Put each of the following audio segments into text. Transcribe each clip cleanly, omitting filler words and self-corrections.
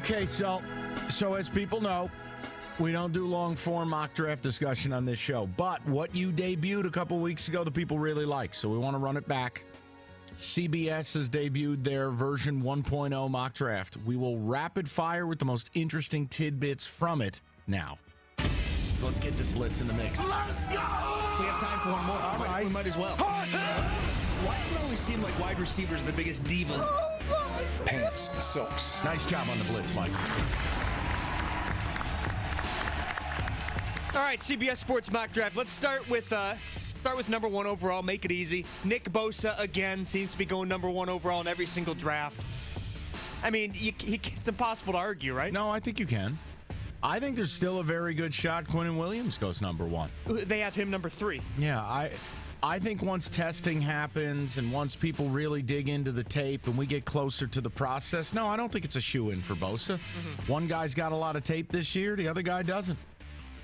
Okay, so as people know, we don't do long-form mock draft discussion on this show. But what you debuted a couple weeks ago, the people really like. So we want to run it back. CBS has debuted their version 1.0 mock draft. We will rapid fire with the most interesting tidbits from it now. So let's get this Blitz in the mix. Let's go! We have time for one more. All right. We might as well. Why does it always seem like wide receivers are the biggest divas? Pants, the silks. Nice job on the Blitz, Mike. All right, CBS Sports mock draft. Let's start with number one overall. Make it easy. Nick Bosa again seems to be going number one overall in every single draft. I mean, it's impossible to argue, right? No, I think you can. I think there's still a very good shot Quinnen Williams goes number one. They have him number 3. Yeah, I think once testing happens and once people really dig into the tape and we get closer to the process, no, I don't think it's a shoo-in for Bosa. Mm-hmm. One guy's got a lot of tape this year, the other guy doesn't.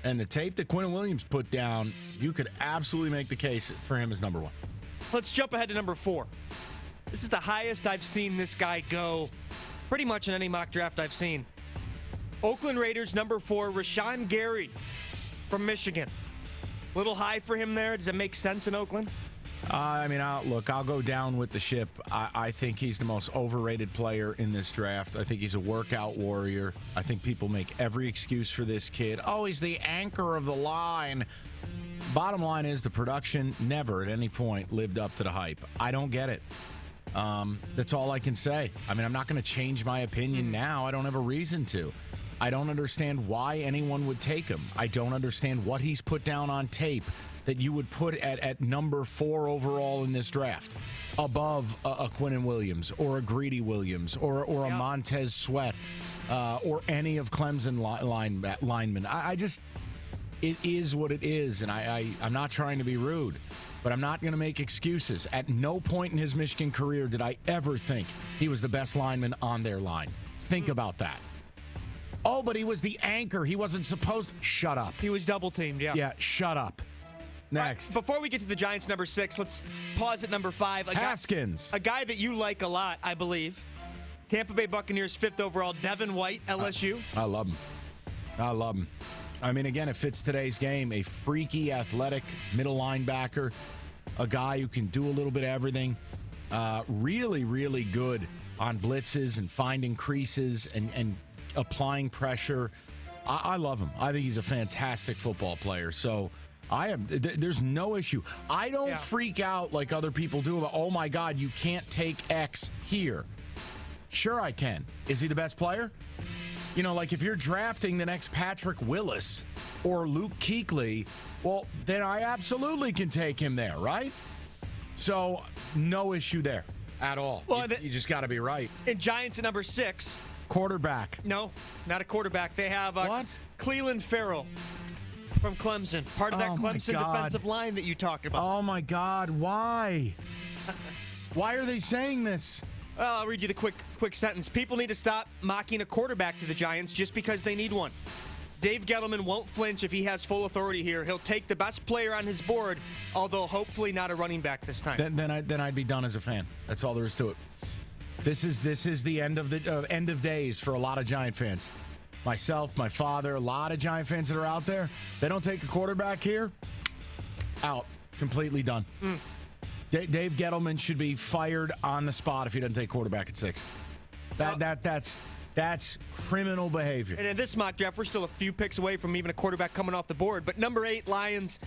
And the tape that Quinnen Williams put down, you could absolutely make the case for him as number one. Let's jump ahead to number 4. This is the highest I've seen this guy go pretty much in any mock draft I've seen. Oakland Raiders, number 4, Rashawn Gary from Michigan. Little high for him there. Does it make sense in Oakland? I'll go down with the ship. I think he's the most overrated player in this draft. I think he's a workout warrior. I think people make every excuse for this kid. Oh, he's the anchor of the line. Bottom line is the production never at any point lived up to the hype. I don't get it. That's all I can say. I mean, I'm not going to change my opinion now. I don't have a reason to. I don't understand why anyone would take him. I don't understand what he's put down on tape that you would put at number 4 overall in this draft above a Quinnen Williams or a Greedy Williams or a Montez Sweat or any of Clemson linemen. It is what it is, and I'm not trying to be rude, but I'm not going to make excuses. At no point in his Michigan career did I ever think he was the best lineman on their line. Think about that. Oh, but he was the anchor. He wasn't supposed to. Shut up. He was double-teamed, yeah. Yeah, shut up. Next. Right, before we get to the Giants, number 6, let's pause at number 5. Haskins. A guy that you like a lot, I believe. Tampa Bay Buccaneers, 5th overall, Devin White, LSU. I love him. I mean, again, it fits today's game. A freaky, athletic middle linebacker. A guy who can do a little bit of everything. Really, really good on blitzes and finding creases and applying pressure. I love him. I think he's a fantastic football player. So there's no issue. I don't freak out like other people do about, oh my God, you can't take X here. Sure I can. Is he the best player? You know, like if you're drafting the next Patrick Willis or Luke Kuechly, well, then I absolutely can take him there, right? So no issue there at all. Well, you just got to be right. And Giants at number 6. Quarterback. No, not a quarterback. They have what? Cleveland Farrell from Clemson. Part of that Clemson defensive line that you talked about. Oh, my God. Why? Why are they saying this? Well, I'll read you the quick sentence. People need to stop mocking a quarterback to the Giants just because they need one. Dave Gettleman won't flinch if he has full authority here. He'll take the best player on his board, although hopefully not a running back this time. Then I'd be done as a fan. That's all there is to it. This is the end of days for a lot of Giant fans. Myself, my father, a lot of Giant fans that are out there. They don't take a quarterback here. Out. Completely done. Dave Gettleman should be fired on the spot if he doesn't take quarterback at 6. That's criminal behavior. And in this mock draft, we're still a few picks away from even a quarterback coming off the board. But number 8, Lions.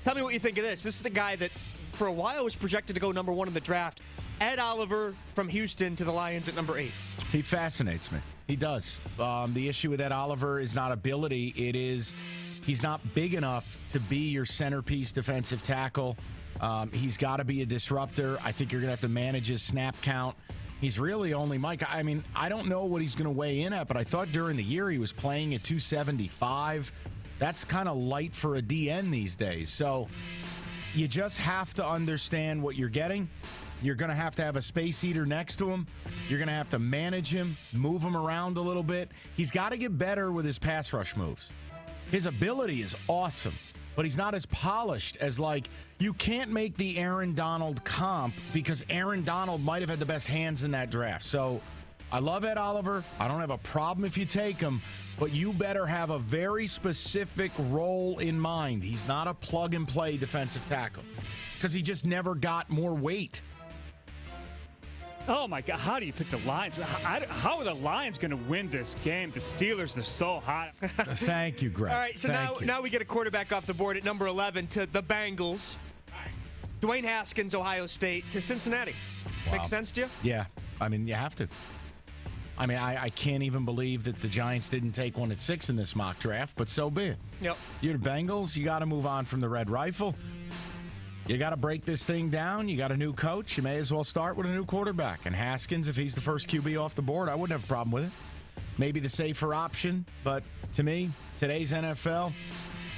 Tell me what you think of this. This is a guy that for a while was projected to go number 1 in the draft. Ed Oliver from Houston to the Lions at number 8. He fascinates me. He does. The issue with Ed Oliver is not ability. It is he's not big enough to be your centerpiece defensive tackle. He's got to be a disruptor. I think you're going to have to manage his snap count. He's really only, Mike, I mean, I don't know what he's going to weigh in at, but I thought during the year he was playing at 275. That's kind of light for a DN these days. So you just have to understand what you're getting. You're going to have a space eater next to him. You're going to have to manage him, move him around a little bit. He's got to get better with his pass rush moves. His ability is awesome, but he's not as polished as, like, you can't make the Aaron Donald comp because Aaron Donald might have had the best hands in that draft. So I love Ed Oliver. I don't have a problem if you take him, but you better have a very specific role in mind. He's not a plug-and-play defensive tackle because he just never got more weight. Oh, my God. How do you pick the Lions? How are the Lions going to win this game? The Steelers, they're so hot. Thank you, Greg. All right, so now we get a quarterback off the board at number 11 to the Bengals. Dwayne Haskins, Ohio State, to Cincinnati. Wow. Makes sense to you? Yeah. I mean, you have to. I mean, I can't even believe that the Giants didn't take one at 6 in this mock draft, but so be it. Yep. You're the Bengals. You got to move on from the Red Rifle. You got to break this thing down. You got a new coach. You may as well start with a new quarterback. And Haskins, if he's the first QB off the board, I wouldn't have a problem with it. Maybe the safer option, but to me, today's NFL,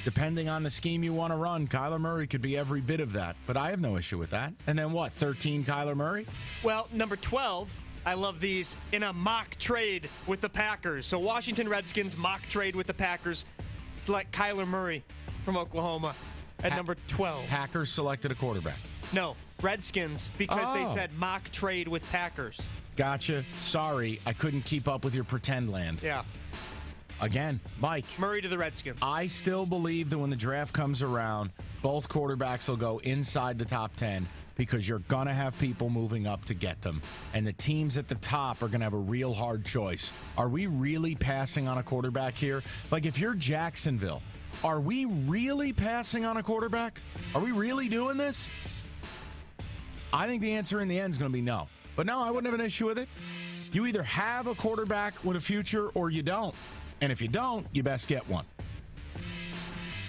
depending on the scheme you want to run, Kyler Murray could be every bit of that. But I have no issue with that. And then what, 13 Kyler Murray? Well, number 12, I love these, in a mock trade with the Packers. So Washington Redskins mock trade with the Packers. Select Kyler Murray from Oklahoma at number 12. Packers selected a quarterback. No, Redskins, because they said mock trade with Packers. Gotcha. Sorry, I couldn't keep up with your pretend land. Yeah. Again, Mike. Murray to the Redskins. I still believe that when the draft comes around, both quarterbacks will go inside the top 10 because you're going to have people moving up to get them. And the teams at the top are going to have a real hard choice. Are we really passing on a quarterback here? Like, if you're Jacksonville, are we really passing on a quarterback? Are we really doing this? I think the answer in the end is going to be no. But no, I wouldn't have an issue with it. You either have a quarterback with a future or you don't. And if you don't, you best get one.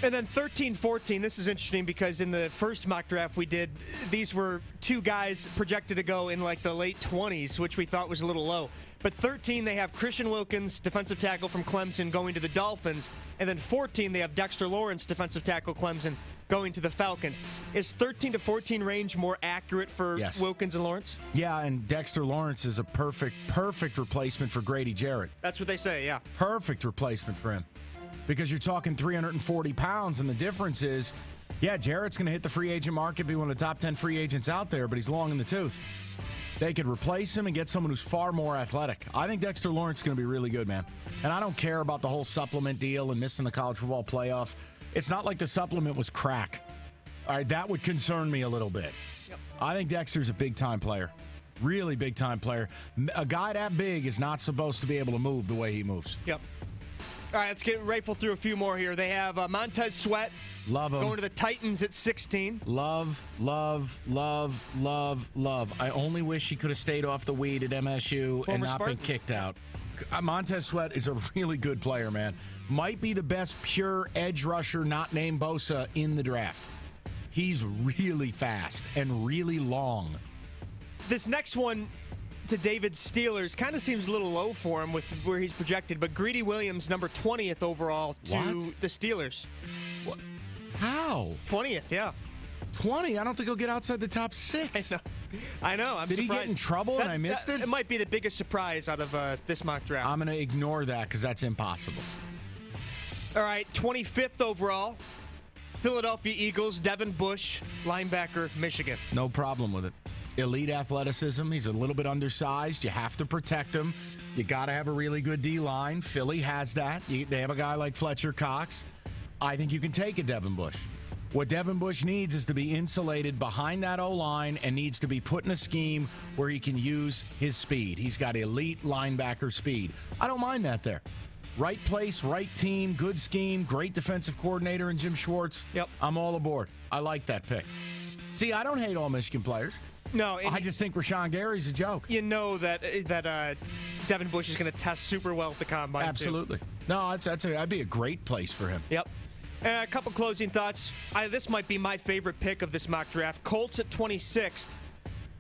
And then 13-14, this is interesting because in the first mock draft we did, these were two guys projected to go in like the late 20s, which we thought was a little low. But 13, they have Christian Wilkins, defensive tackle from Clemson, going to the Dolphins. And then 14, they have Dexter Lawrence, defensive tackle Clemson, going to the Falcons. Is 13 to 14 range more accurate for Wilkins and Lawrence? Yeah, and Dexter Lawrence is a perfect replacement for Grady Jarrett. That's what they say, yeah. Perfect replacement for him. Because you're talking 340 pounds, and the difference is, yeah, Jarrett's going to hit the free agent market, be one of the top 10 free agents out there, but he's long in the tooth. They could replace him and get someone who's far more athletic. I think Dexter Lawrence is going to be really good, man. And I don't care about the whole supplement deal and missing the college football playoff. It's not like the supplement was crack. All right, that would concern me a little bit. Yep. I think Dexter's a big-time player. Really big-time player. A guy that big is not supposed to be able to move the way he moves. Yep. All right, let's get rifle through a few more here. They have Montez Sweat. Love him. Going to the Titans at 16. Love. I only wish he could have stayed off the weed at MSU and not been kicked out. Montez Sweat is a really good player, man. Might be the best pure edge rusher not named Bosa in the draft. He's really fast and really long. This next one to David's Steelers kind of seems a little low for him with where he's projected, but Greedy Williams, number 20th overall to the Steelers. What? How? 20th, yeah. 20? I don't think he'll get outside the top 6. I know. I'm Did surprised. he get in trouble and I missed it? It might be the biggest surprise out of this mock draft. I'm going to ignore that because that's impossible. All right, 25th overall, Philadelphia Eagles, Devin Bush, linebacker, Michigan. No problem with it. Elite athleticism. He's a little bit undersized. You have to protect him. You got to have a really good D-line. Philly has that. They have a guy like Fletcher Cox. I think you can take a Devin Bush. What Devin Bush needs is to be insulated behind that O-line and needs to be put in a scheme where he can use his speed. He's got elite linebacker speed. I don't mind that there. Right place, right team, good scheme, great defensive coordinator in Jim Schwartz. Yep. I'm all aboard. I like that pick. See, I don't hate all Michigan players. No, I just think Rashawn Gary's a joke. You know that Devin Bush is going to test super well at the combine. Absolutely. Too. No, that'd be a great place for him. Yep. A couple closing thoughts. This might be my favorite pick of this mock draft. Colts at 26th.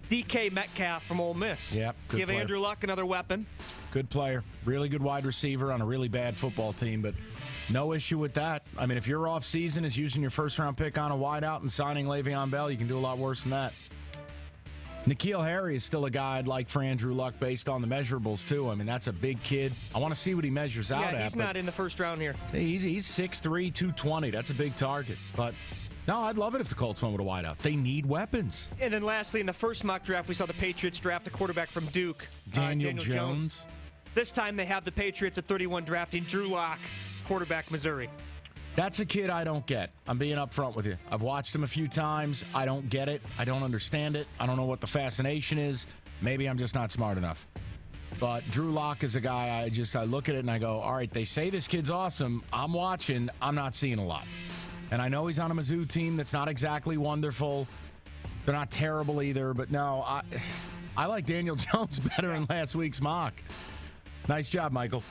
DK Metcalf from Ole Miss. Yep. Give player. Andrew Luck another weapon. Good player. Really good wide receiver on a really bad football team, but no issue with that. I mean, if your off season is using your first-round pick on a wideout and signing Le'Veon Bell, you can do a lot worse than that. N'Keal Harry is still a guy I'd like for Andrew Luck based on the measurables, too. I mean, that's a big kid. I want to see what he measures out at. Yeah, he's not in the first round here. He's 6'3", 220. That's a big target. But No, I'd love it if the Colts went with a wideout. They need weapons. And then lastly, in the first mock draft, we saw the Patriots draft a quarterback from Duke, Daniel Jones. This time they have the Patriots at 31 drafting Drew Lock, quarterback, Missouri. That's a kid I don't get. I'm being upfront with you. I've watched him a few times. I don't get it. I don't understand it. I don't know what the fascination is. Maybe I'm just not smart enough. But Drew Lock is a guy I look at it and I go, all right, they say this kid's awesome. I'm watching. I'm not seeing a lot. And I know he's on a Mizzou team that's not exactly wonderful. They're not terrible either. But no, I like Daniel Jones better in last week's mock. Nice job, Michael.